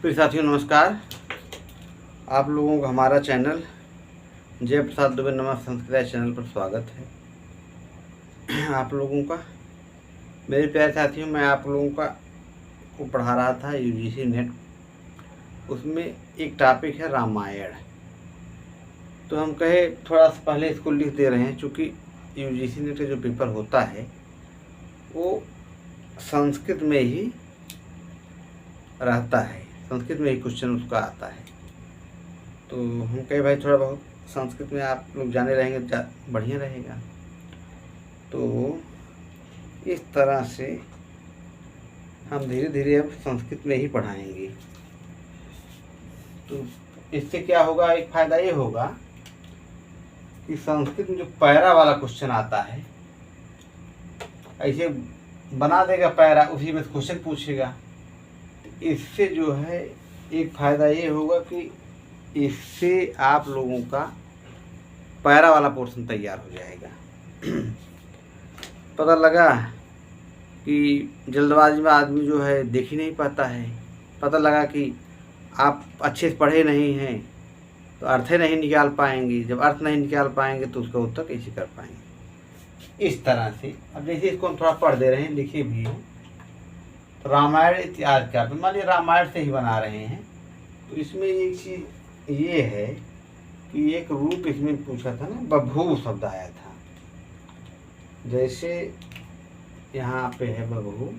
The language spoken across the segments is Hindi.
प्रिय साथियों नमस्कार। आप लोगों का हमारा चैनल जय प्रसाद दुबे नमः संस्कृत चैनल पर स्वागत है। आप लोगों का मेरे प्यारे साथियों, मैं आप लोगों को पढ़ा रहा था यूजीसी नेट। उसमें एक टॉपिक है रामायण। तो हम कहे थोड़ा सा पहले इसको लिख दे रहे हैं, चूँकि यूजीसी नेट का जो पेपर होता है वो संस्कृत में ही रहता है, संस्कृत में ही क्वेश्चन उसका आता है। तो हम कहे भाई थोड़ा बहुत संस्कृत में आप लोग जाने रहेंगे बढ़िया रहेगा। तो इस तरह से हम धीरे धीरे अब संस्कृत में ही पढ़ाएंगे। तो इससे क्या होगा, एक फ़ायदा ये होगा कि संस्कृत में जो पैरा वाला क्वेश्चन आता है, ऐसे बना देगा पैरा, उसी में क्वेश्चन पूछेगा। इससे जो है एक फ़ायदा ये होगा कि इससे आप लोगों का पैरा वाला पोर्शन तैयार हो जाएगा। पता लगा कि जल्दबाजी में आदमी जो है देख ही नहीं पाता है। पता लगा कि आप अच्छे से पढ़े नहीं हैं तो अर्थ नहीं निकाल पाएंगे। जब अर्थ नहीं निकाल पाएंगे तो उसका उत्तर कैसे कर पाएंगे। इस तरह से अब जैसे इसको हम थोड़ा पढ़ दे रहे हैं, लिखे भी हैं। रामायण इतिहास का, मान लीजिए रामायण से ही बना रहे हैं, तो इसमें एक चीज़ ये है कि एक रूप इसमें पूछा था ना, बभू शब्द आया था। जैसे यहाँ पे है बभू,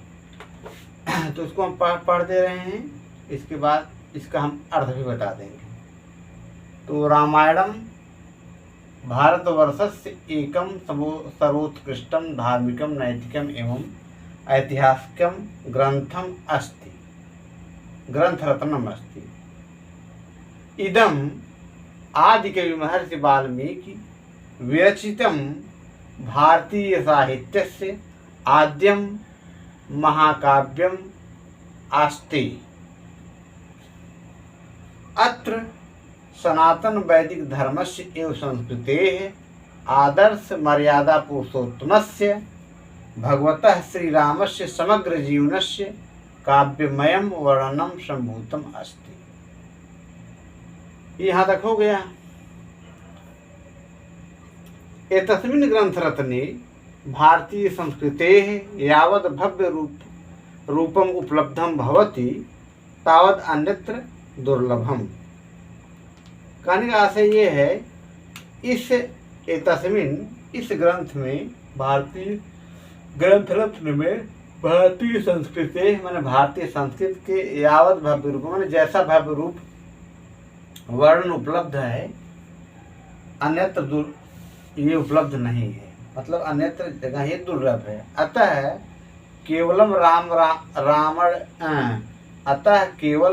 तो इसको हम पढ़ दे रहे हैं। इसके बाद इसका हम अर्थ भी बता देंगे। तो रामायणम भारतवर्षस्य एकम सर्वोत्कृष्टम धार्मिकम नैतिकम एवं ऐतिहासिकम ग्रंथम अस्ति, ग्रंथरत्नम अस्ति। इदम आदिकवि महर्षि वाल्मीकि विरचितम भारतीय साहित्यस्य आद्यम महाकाव्यम अस्ति। अत्र सनातन वैदिक धर्मस्य एवं संस्कृतेः आदर्श मर्यादा पुरुषोत्तमस्य भगवतः श्रीरामस्य समग्र जीवनस्य काव्यमयम वर्णनम संभूतम अस्ति। यहाँ तक हो गया। एतस्मिन् ग्रंथरत्ने भारतीय संस्कृतेः यावत् भव्य रूपम उपलब्धम भवति तावत् अन्यत्र दुर्लभम। कहने का आशय ये है, इस ग्रंथ में, भारतीय ग्रंथरत्न में भारतीय संस्कृति माने भारतीय संस्कृत के यावत भव्य रूप माने जैसा भव्य रूप वर्णन उपलब्ध है, अन्यत्र ये उपलब्ध नहीं है। मतलब अन्यत्र जगह ये दुर्लभ है। अतः केवल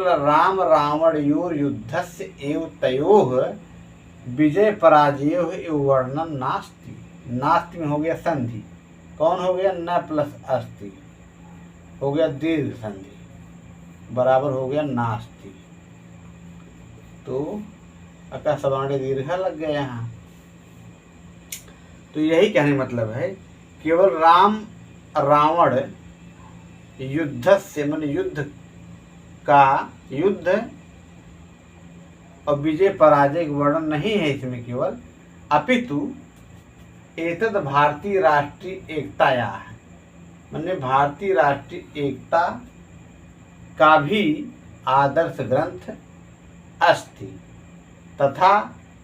राम रावणयोर युद्धस्य एव तयोः विजय पराजयोः एव वर्णन नास्ति। नास्ति में हो गया संधि। कौन हो गया? न प्लस अस्ति हो गया दीर्घ संधि, बराबर हो गया नास्ति। तो अका सवर्ण दीर्घ लग गया यहाँ। तो यही कहने मतलब है, केवल राम रावण युद्ध से मन युद्ध और विजय पराजय का वर्णन नहीं है इसमें केवल, अपितु एतद भारतीय राष्ट्रीय एकताया है, माने भारतीय राष्ट्रीय एकता का भी आदर्श ग्रंथ अस्ति तथा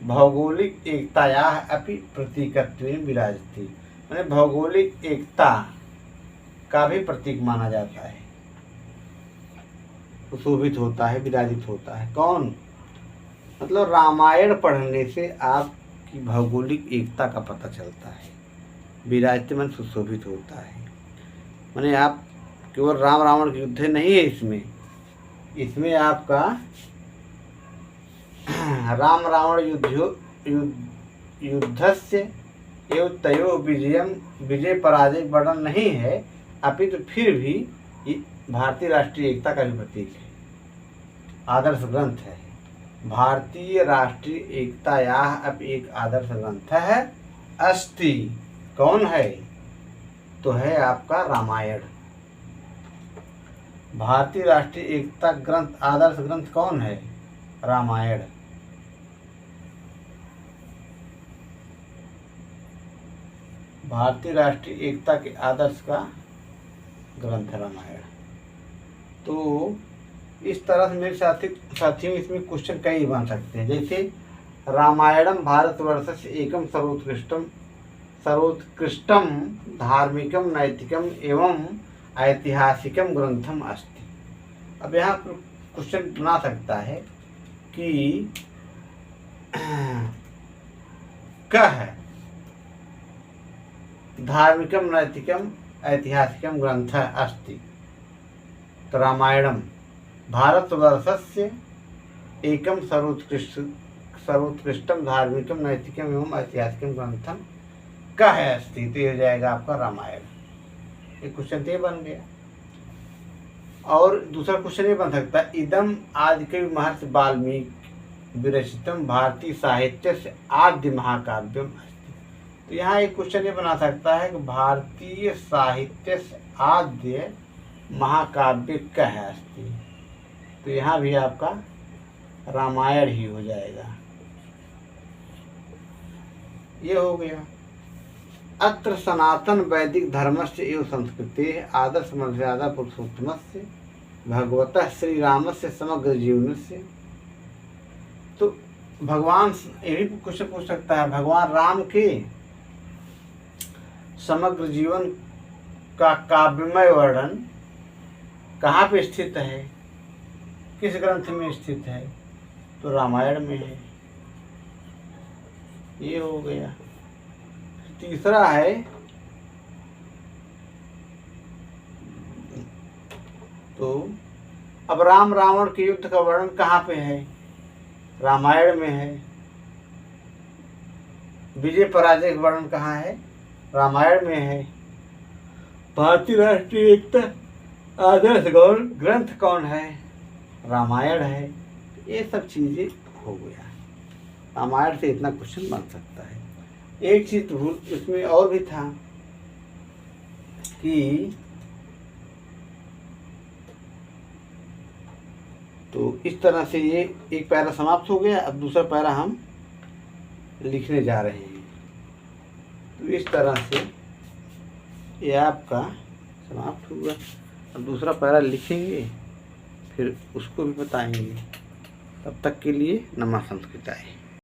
भौगोलिक एकताया अपि प्रतीकत्वेन विराजति। माने भौगोलिक एकता का भी प्रतीक माना जाता है, सुशोभित होता है, विराजित होता है। कौन? मतलब रामायण पढ़ने से आपकी भौगोलिक एकता का पता चलता है। विराजित मन सुशोभित होता है, माने आप केवल राम रावण के युद्ध नहीं है इसमें आपका राम रावण युद्धस्य एवं तयोः विजय पराजय वर्णन नहीं है, अपितु फिर भी भारतीय राष्ट्रीय एकता का भी प्रतीक है, आदर्श ग्रंथ है। भारतीय राष्ट्रीय एकताया अब एक आदर्श ग्रंथ है अस्ति। कौन है? तो है आपका रामायण। भारतीय राष्ट्रीय एकता ग्रंथ आदर्श ग्रंथ कौन है? रामायण। भारतीय राष्ट्रीय एकता के आदर्श का ग्रंथ है रामायण। तो इस तरह से मेरे साथियों इसमें क्वेश्चन कई बन सकते हैं, जैसे रामायणम भारतवर्षस्य एकम सर्वोत्कृष्टम धार्मिकम नैतिकम एवं ऐतिहासिकम ग्रंथम अस्ति। अब यहाँ पर क्वेश्चन बना सकता है कि कह धार्मिकम नैतिकम ऐतिहासिकम ग्रंथ अस्ति। तो रामायणम भारतवर्षस्य एकम सर्वोत्कृष्टम धार्मिकम नैतिकम एवं ऐतिहासिकम ग्रंथम का है अस्ति। तो हो जाएगा आपका रामायण। एक क्वेश्चन तो ये बन गया। और दूसरा क्वेश्चन ये बन सकता है इदम आदिकवि महर्षि वाल्मीकि विरचितम भारतीय साहित्य से आद्य महाकाव्यम अस्ति। तो यहाँ एक क्वेश्चन ये बना सकता है कि भारतीय साहित्य से आद्य महाकाव्य क्या है अस्ति। तो यहाँ भी आपका रामायण ही हो जाएगा। ये हो गया। अत्र सनातन वैदिक धर्मस्य एवं संस्कृते आदर्श मर्यादा पुरुषोत्तमस्य भगवतः श्री रामस्य समग्र जीवनस्य। तो भगवान ये भी क्वेश्चन पूछ सकता है, भगवान राम के समग्र जीवन का काव्यमय वर्णन कहाँ पे स्थित है, किस ग्रंथ में स्थित है? तो रामायण में है। ये हो गया। तीसरा है तो अब राम रावण के युद्ध का वर्णन कहाँ पे है? रामायण में है। विजय पराजय का वर्णन कहाँ है? रामायण में है। भारतीय राष्ट्रीय एकता आदर्श ग्रंथ कौन है? रामायण है। ये सब चीजें हो गया। रामायण से इतना क्वेश्चन बन सकता है। एक चीज इसमें और भी था कि तो इस तरह से ये एक पैरा समाप्त हो गया। अब दूसरा पैरा हम लिखने जा रहे हैं। तो इस तरह से ये आपका समाप्त हुआ। अब दूसरा पैरा लिखेंगे, फिर उसको भी बताएंगे। तब तक के लिए नमः संस्कृताय।